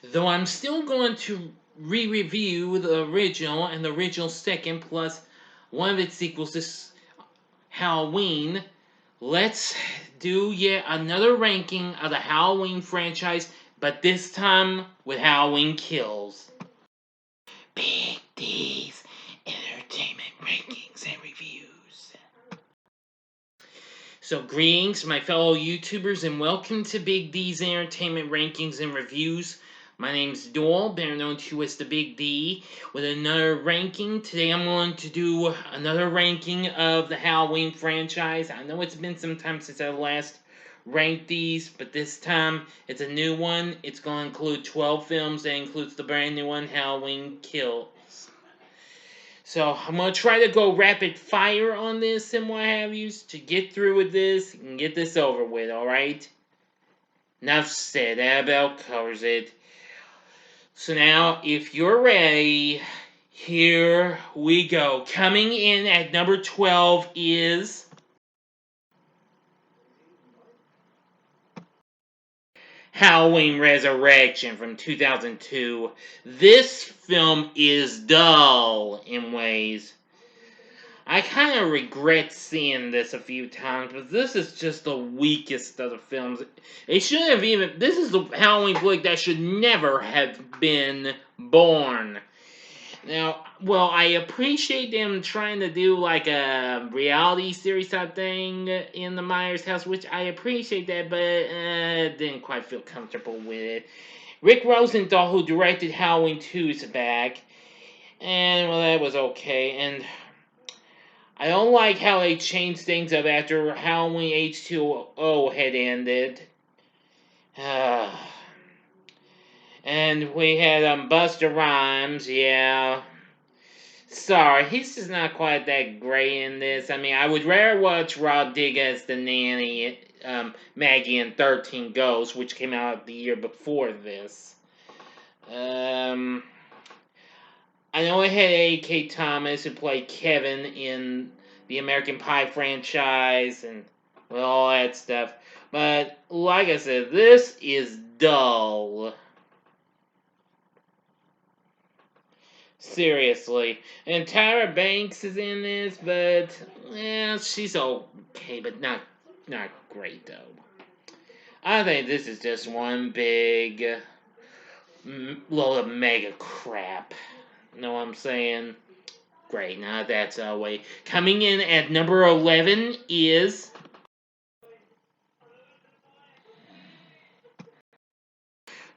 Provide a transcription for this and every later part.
Though I'm still going to re-review the original and the original second plus one of its sequels this Halloween. Let's do yet another ranking of the Halloween franchise, but this time with Halloween Kills. Big D's Entertainment Rankings and Reviews. So, greetings, my fellow YouTubers, and welcome to Big D's Entertainment Rankings and Reviews. My name's Doyle, better known to you as the Big D, with another ranking. Today I'm going to do another ranking of the Halloween franchise. I know it's been some time since I last ranked these, but this time it's a new one. It's going to include 12 films. That includes the brand new one, Halloween Kills. So I'm going to try to go rapid fire on this and what have you to get through with this and get this over with, alright? Enough said, that about covers it. So now, if you're ready, here we go. Coming in at number 12 is Halloween Resurrection from 2002. This film is dull in ways. I kind of regret seeing this a few times, but this is just the weakest of the films. It shouldn't have even. This is the Halloween flick that should never have been born. Now, well, I appreciate them trying to do like a reality series type thing in the Myers house, which I appreciate that, but didn't quite feel comfortable with it. Rick Rosenthal, who directed Halloween 2, is back, and well, that was okay. And I don't like how they changed things up after Halloween H2O had ended. And we had Busta Rhymes, yeah. Sorry, he's just not quite that great in this. I mean, I would rather watch Rodriguez as the nanny, Maggie and 13 Ghosts, which came out the year before this. I know it had A.K. Thomas, who played Kevin in the American Pie franchise, and well, all that stuff. But, like I said, this is dull. Seriously. And Tyra Banks is in this, but she's okay, but not great though. I think this is just one big load of mega crap. Know what I'm saying? Great, now that's our way. Coming in at number 11 is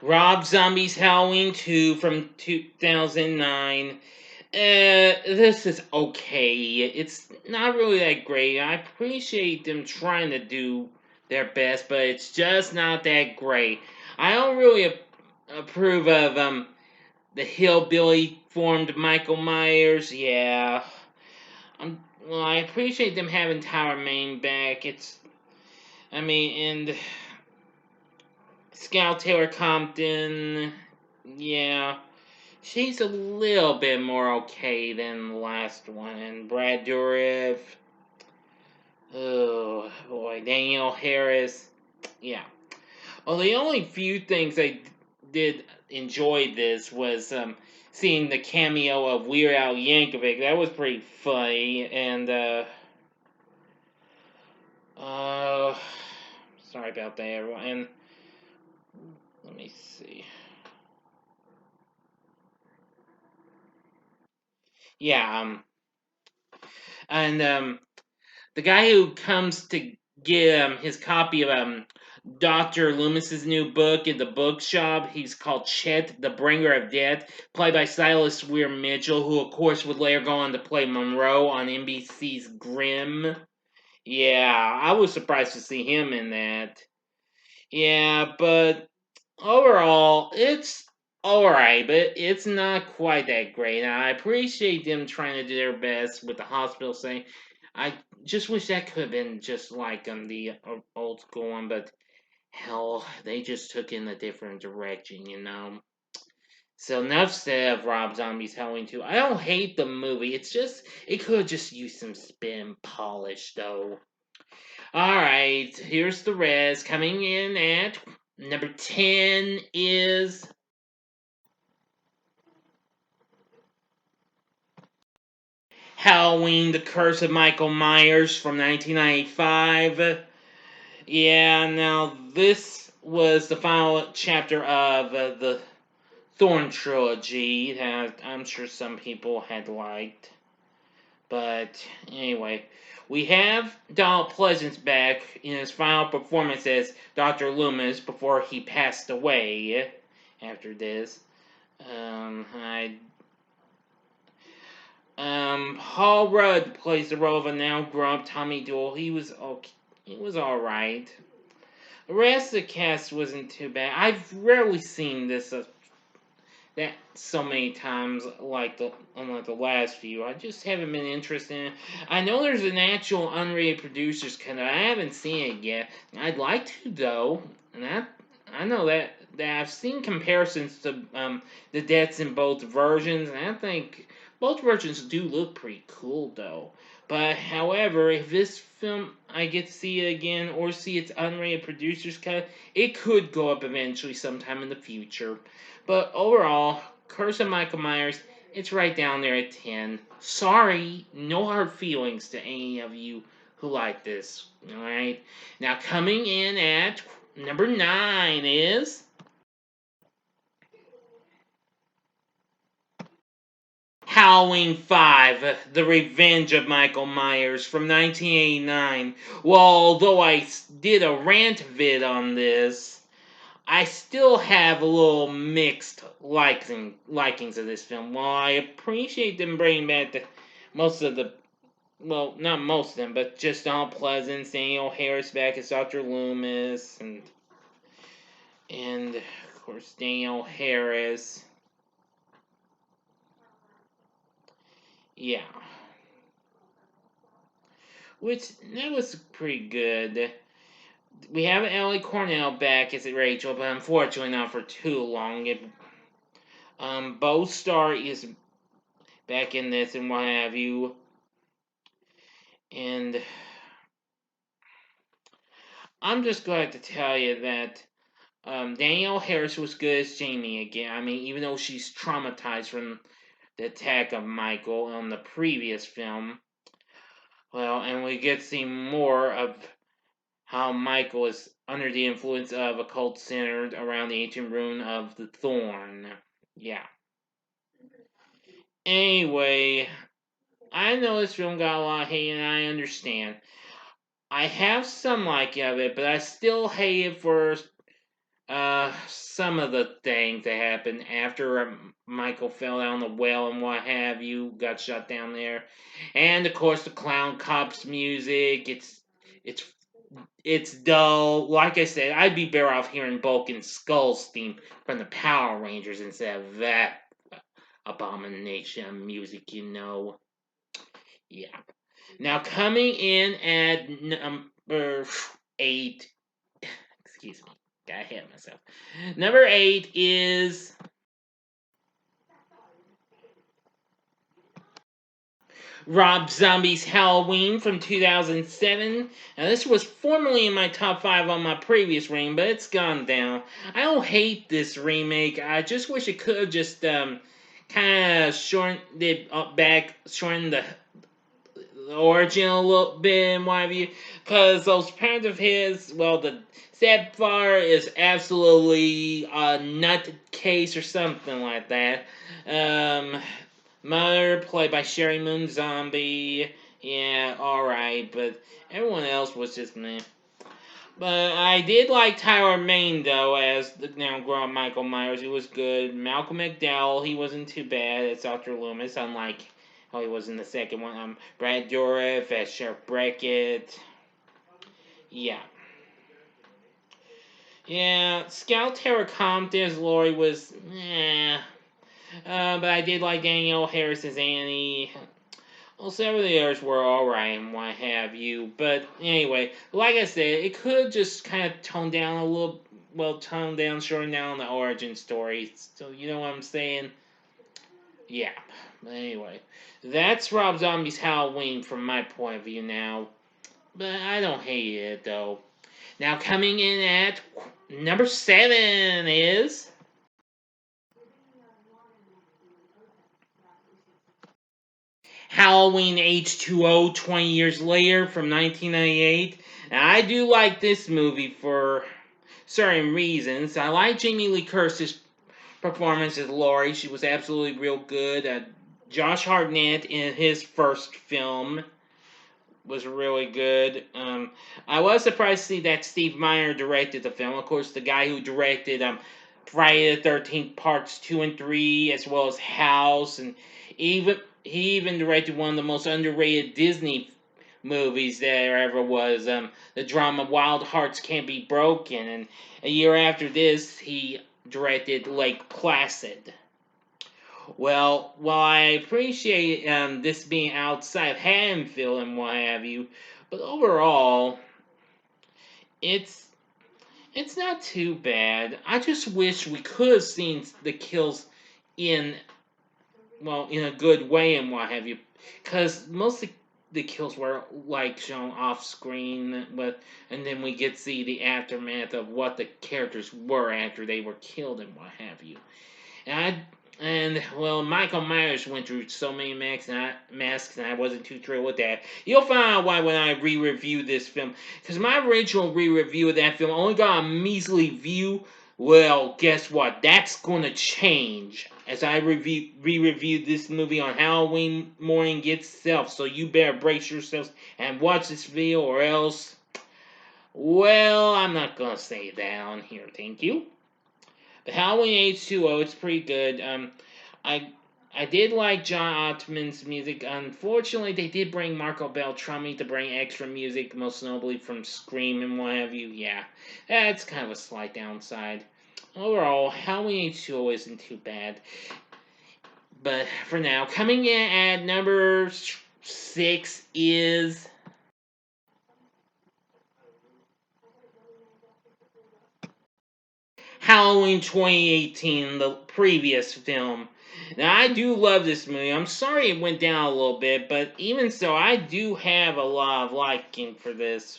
Rob Zombie's Halloween 2 from 2009. This is okay. It's not really that great. I appreciate them trying to do their best, but it's just not that great. I don't really approve of the hillbilly formed Michael Myers. Yeah, well, I appreciate them having Tyler Maine back. And Scout Taylor Compton. Yeah. She's a little bit more okay than the last one. And Brad Dourif. Oh, boy. Danielle Harris. Yeah. Well, the only few things I did enjoy this was seeing the cameo of Weird Al Yankovic. That was pretty funny. And, sorry about that, everyone. And, let me see. Yeah, and the guy who comes to get his copy of Dr. Loomis's new book in the bookshop, he's called Chet, the Bringer of Death, played by Silas Weir Mitchell, who of course would later go on to play Monroe on NBC's Grimm. Yeah, I was surprised to see him in that. Yeah, but overall, it's alright, but it's not quite that great. And I appreciate them trying to do their best with the hospital saying. I just wish that could have been just like the old school one, but hell, they just took in a different direction, you know. So enough said of Rob Zombie's Halloween 2. I don't hate the movie. It's just it could have just used some spin polish though. Alright, here's the rest. Coming in at number 10 is Halloween, The Curse of Michael Myers from 1995. Yeah, now this was the final chapter of the Thorn trilogy that I'm sure some people had liked. But anyway, we have Donald Pleasance back in his final performance as Dr. Loomis before he passed away after this. I Paul Rudd plays the role of a now grown-up Tommy Doyle. He was okay. He was all right. The rest of the cast wasn't too bad. I've rarely seen this that so many times like unlike the last few. I just haven't been interested in it. I know there's an actual unrated producers cut. I haven't seen it yet. I'd like to though, and I know that I've seen comparisons to the deaths in both versions, and I think both versions do look pretty cool though. But however, if this film I get to see it again or see its unrated producers cut, it could go up eventually sometime in the future. But overall, Curse of Michael Myers, it's right down there at 10. Sorry, no hard feelings to any of you who like this. Alright? Now, coming in at number 9 is Halloween 5, The Revenge of Michael Myers from 1989. Well, although I did a rant vid on this, I still have a little mixed likings of this film. While I appreciate them bringing back most of the, well, not most of them, but just Donald Pleasance, Daniel Harris back as Dr. Loomis, and of course Daniel Harris. Yeah, which that was pretty good. We have Ellie Cornell back as Rachel, but unfortunately not for too long. Bo Star is back in this and what have you. And I'm just glad to tell you that Danielle Harris was good as Jamie again. I mean, even though she's traumatized from the attack of Michael on the previous film. Well, and we get to see more of how Michael is under the influence of a cult centered around the ancient ruin of the Thorn. Yeah. Anyway, I know this film got a lot of hate, and I understand. I have some like of it, but I still hate it for some of the things that happened after Michael fell down the well and what have you, got shut down there, and of course the clown cops music. It's it's dull. Like I said, I'd be better off hearing Bulk and Skull's theme from the Power Rangers instead of that abomination of music. Yeah. Now coming in at number 8. Excuse me. Got ahead of myself. Number 8 is Rob Zombie's Halloween from 2007. Now, this was formerly in my top 5 on my previous ring, but it's gone down. I don't hate this remake. I just wish it could have just kind of shortened it back, shortened the origin a little bit and what have you. Because those parents of his, well, the stepfather is absolutely a nutcase or something like that. Mother, played by Sherry Moon Zombie. Yeah, alright, but everyone else was just meh. But I did like Tyler Mane, though, as the now grown Michael Myers. He was good. Malcolm McDowell, he wasn't too bad as Dr. Loomis, unlike how he was in the second one. Brad Dourif as Sheriff Brackett. Yeah. Yeah, Scout Tara Compton as Laurie was, but I did like Danielle Harris as Annie. Well, some of the others were alright and what have you. But anyway, like I said, it could just kind of tone down a little, tone down, shorten down the origin story. So, you know what I'm saying? Yeah. But anyway, that's Rob Zombie's Halloween from my point of view now. But I don't hate it, though. Now, coming in at number 7 is Halloween H2O 20 years later from 1998. And I do like this movie for certain reasons. I like Jamie Lee Curtis's performance as Laurie. She was absolutely real good. Josh Hartnett in his first film was really good. I was surprised to see that Steve Miner directed the film. Of course, the guy who directed Friday the 13th Parts 2 and 3, as well as House, and he even directed one of the most underrated Disney movies there ever was, the drama Wild Hearts Can't Be Broken. And a year after this, he directed Lake Placid. Well, while I appreciate this being outside of Haddonfield and what have you, but overall, it's it's not too bad. I just wish we could have seen the kills in in a good way and what have you, because most of the kills were like shown off screen, and then we get to see the aftermath of what the characters were after they were killed and what have you. And Michael Myers went through so many masks, and I wasn't too thrilled with that. You'll find out why when I re-review this film, because my original re-review of that film only got a measly view. Well, guess what? That's gonna change as I re-review this movie on Halloween morning itself. So you better brace yourselves and watch this video, or else, well, I'm not gonna say that on here. Thank you. The Halloween H2O, it's pretty good. I I did like John Ottman's music. Unfortunately, they did bring Marco Beltrami to bring extra music, most notably from Scream and what have you. Yeah, that's kind of a slight downside. Overall, Halloween H2O isn't too bad. But for now, coming in at number 6 is Halloween 2018, the previous film. Now, I do love this movie. I'm sorry it went down a little bit, but even so, I do have a lot of liking for this.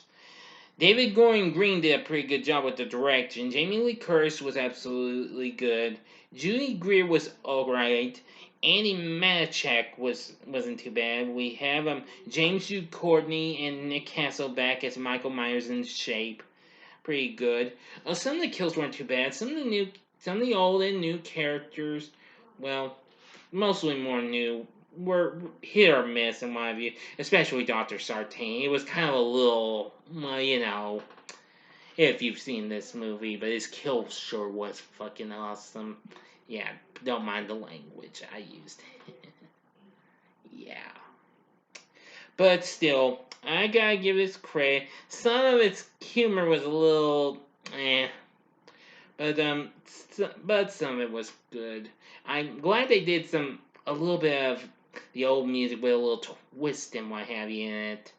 David Gordon Green did a pretty good job with the direction. Jamie Lee Curtis was absolutely good. Judy Greer was alright. Andy Manichak wasn't too bad. We have James Jude Courtney and Nick Hasselbeck as Michael Myers in Shape. Pretty good. Some of the kills weren't too bad. Some of the old and new characters, well, mostly more new, were hit or miss in my view. Especially Dr. Sartain. It was kind of a little, well, if you've seen this movie, but his kill sure was fucking awesome. Yeah, don't mind the language I used. Yeah. But still, I gotta give this credit. Some of its humor was a little but some of it was good. I'm glad they did a little bit of the old music with a little twist and what have you in it.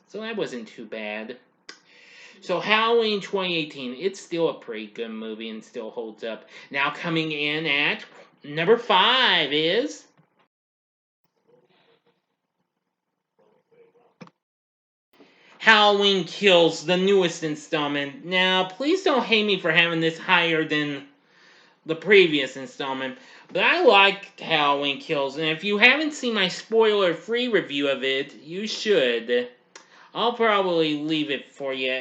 So that wasn't too bad. So Halloween 2018, it's still a pretty good movie and still holds up. Now coming in at number 5 is Halloween Kills, the newest installment. Now, please don't hate me for having this higher than the previous installment, but I liked Halloween Kills, and if you haven't seen my spoiler-free review of it, you should. I'll probably leave it for you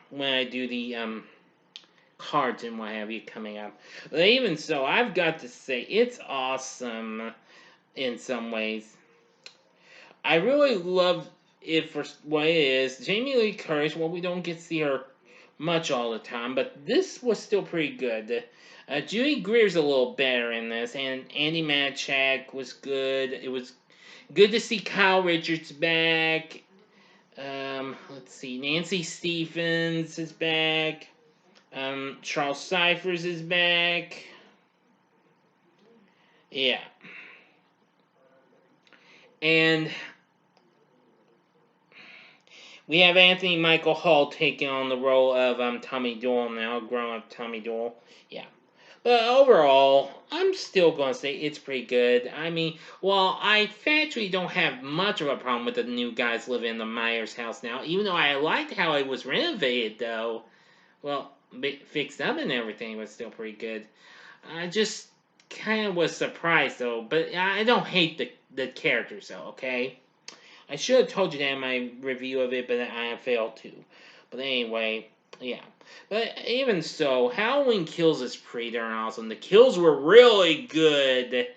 when I do the cards and what have you coming up. But even so, I've got to say, it's awesome in some ways. I really love it for what it is. Jamie Lee Curtis, well, we don't get to see her much all the time, but this was still pretty good. Judy Greer's a little better in this, and Andy Manichak was good. It was good to see Kyle Richards back. Let's see, Nancy Stephens is back. Charles Cyphers is back. Yeah. And we have Anthony Michael Hall taking on the role of Tommy Doyle now, grown-up Tommy Doyle. Yeah. But overall, I'm still going to say it's pretty good. I mean, while I factually don't have much of a problem with the new guys living in the Myers house now, even though I liked how it was renovated, though, well, fixed up and everything was still pretty good. I just kind of was surprised, though, but I don't hate the the characters, though. Okay, I should have told you that in my review of it, but I failed to. But anyway, yeah. But even so, Halloween Kills is pretty darn awesome. The kills were really good.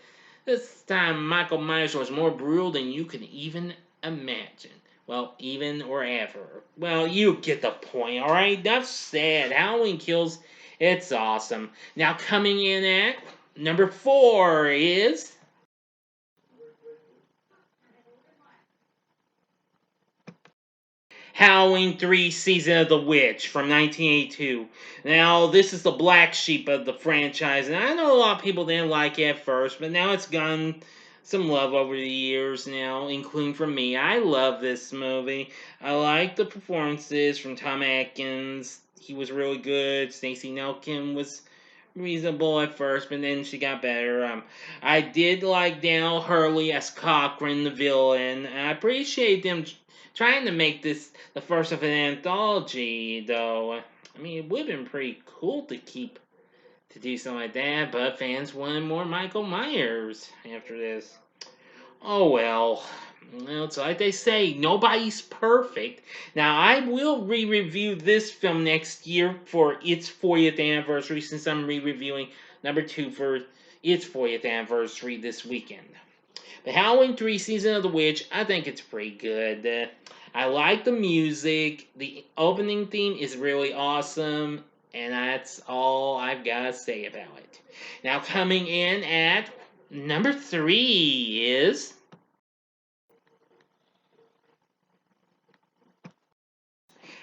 This time, Michael Myers was more brutal than you could even imagine. Well, even or ever. Well, you get the point, alright? Enough said. Halloween Kills, it's awesome. Now, coming in at number 4 is Halloween 3 Season of the Witch from 1982. Now, this is the black sheep of the franchise, and I know a lot of people didn't like it at first, but now it's gotten some love over the years now, including from me. I love this movie. I like the performances from Tom Atkins. He was really good. Stacey Nelkin was reasonable at first, but then she got better. I did like Daniel Hurley as Cochran, the villain. I appreciate them trying to make this the first of an anthology, though. I mean, it would have been pretty cool to do something like that, but fans wanted more Michael Myers after this. Oh well. Well, it's like they say, nobody's perfect. Now, I will re-review this film next year for its 40th anniversary, since I'm re-reviewing number 2 for its 40th anniversary this weekend. The Halloween 3 Season of the Witch, I think it's pretty good. I like the music. The opening theme is really awesome, and that's all I've got to say about it. Now, coming in at number 3 is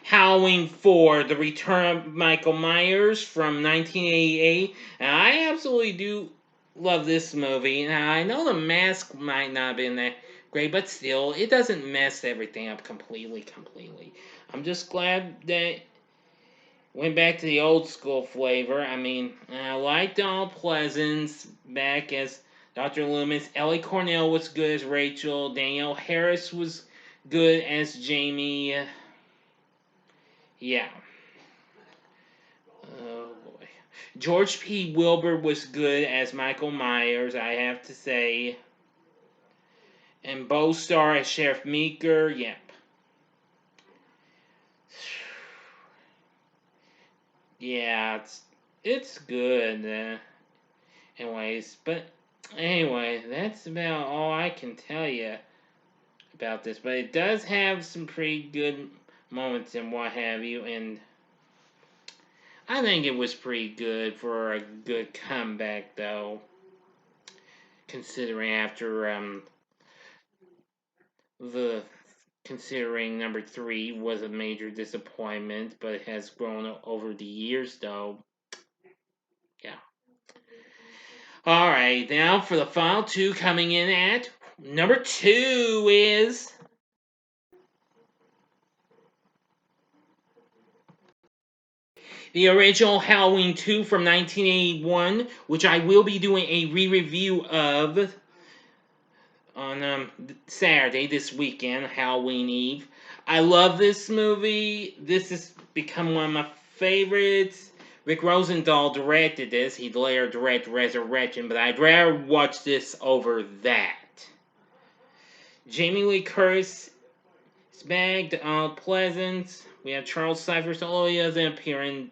Halloween 4, The Return of Michael Myers from 1988. And I absolutely do love this movie. Now, I know the mask might not have been that great, but still, it doesn't mess everything up completely. I'm just glad that went back to the old school flavor. I mean, I liked Donald Pleasance back as Dr. Loomis. Ellie Cornell was good as Rachel. Danielle Harris was good as Jamie. Yeah. Oh boy. George P. Wilbur was good as Michael Myers, I have to say. And Bo Starr as Sheriff Meeker. Yep. Yeah, it's good. Anyways, but anyway, that's about all I can tell you about this. But it does have some pretty good moments and what have you, and I think it was pretty good for a good comeback, though. Considering after the considering number 3 was a major disappointment, but it has grown over the years, though. Yeah. All right, now for the final 2 coming in at number 2 is the original Halloween 2 from 1981, which I will be doing a re-review of on Saturday this weekend, Halloween Eve. I love this movie. This has become one of my favorites. Rick Rosendahl directed this. He'd later direct Resurrection, but I'd rather watch this over that. Jamie Lee Curtis is back. Donald Pleasance. We have Charles Cyphers. Although he doesn't appear in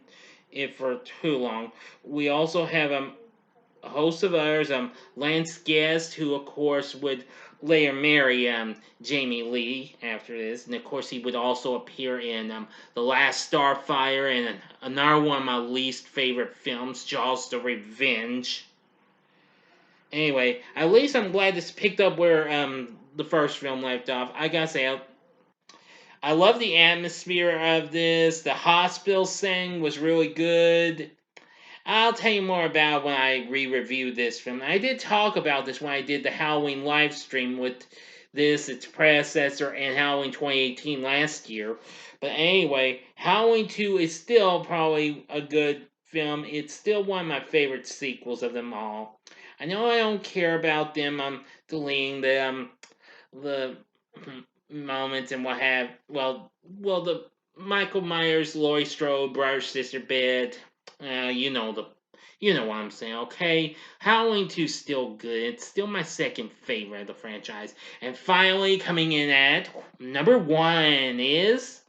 it for too long. We also have a host of others. Lance Guest, who of course would later marry Jamie Lee after this, and of course he would also appear in The Last Starfire and another one of my least favorite films, Jaws: The Revenge. Anyway, at least I'm glad this picked up where the first film left off. I gotta say, I love the atmosphere of this. The hospital setting was really good. I'll tell you more about when I re-review this film. I did talk about this when I did the Halloween live stream with this, its predecessor, and Halloween 2018 last year. But anyway, Halloween 2 is still probably a good film. It's still one of my favorite sequels of them all. I know I don't care about them deleting the moments and what have the Michael Myers, Laurie Strode, brother sister bit. You know You know what I'm saying, okay? Halloween 2 is still good. It's still my second favorite of the franchise. And finally, coming in at number 1 is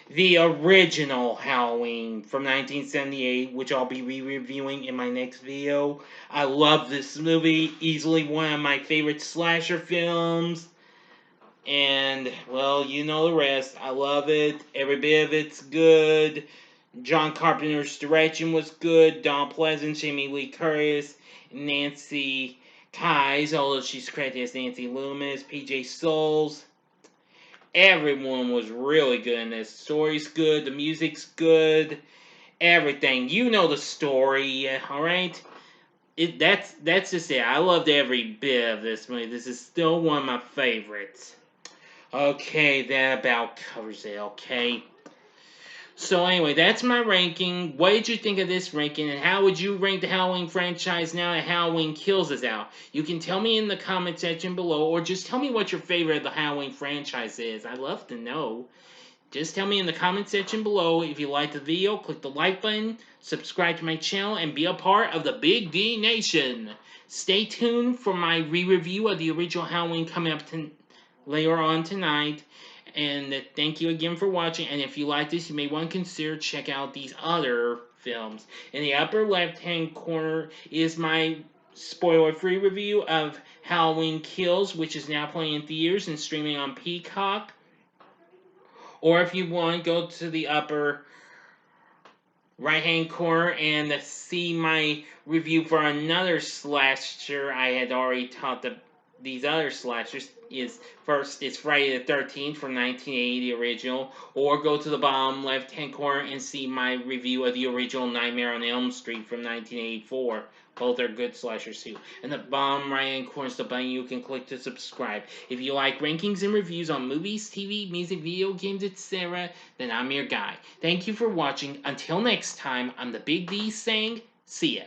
the original Halloween from 1978, which I'll be re-reviewing in my next video. I love this movie. Easily one of my favorite slasher films. And, well, you know the rest. I love it. Every bit of it's good. John Carpenter's direction was good. Don Pleasant, Jamie Lee Curtis, Nancy Kyes, although she's credited as Nancy Loomis, PJ Souls. Everyone was really good in this. The story's good. The music's good. Everything. You know the story, alright? That's just it. I loved every bit of this movie. This is still one of my favorites. Okay, that about covers it, okay? So anyway, that's my ranking. What did you think of this ranking, and how would you rank the Halloween franchise now that Halloween Kills is out? You can tell me in the comment section below, or just tell me what your favorite of the Halloween franchise is. I'd love to know. Just tell me in the comment section below. If you liked the video, click the like button, subscribe to my channel, and be a part of the Big D Nation. Stay tuned for my re-review of the original Halloween coming up later on tonight. And thank you again for watching. And if you like this, you may want to consider check out these other films. In the upper left-hand corner is my spoiler-free review of Halloween Kills, which is now playing in theaters and streaming on Peacock. Or if you want, go to the upper right-hand corner and see my review for another slasher I had already taught these other slashers. First is Friday the 13th from 1980, the original, or go to the bottom left-hand corner and see my review of the original Nightmare on Elm Street from 1984. Both are good slashers too. And the bottom right-hand corner is the button you can click to subscribe. If you like rankings and reviews on movies, TV, music, video games, etc., then I'm your guy. Thank you for watching. Until next time, I'm the Big D saying, see ya.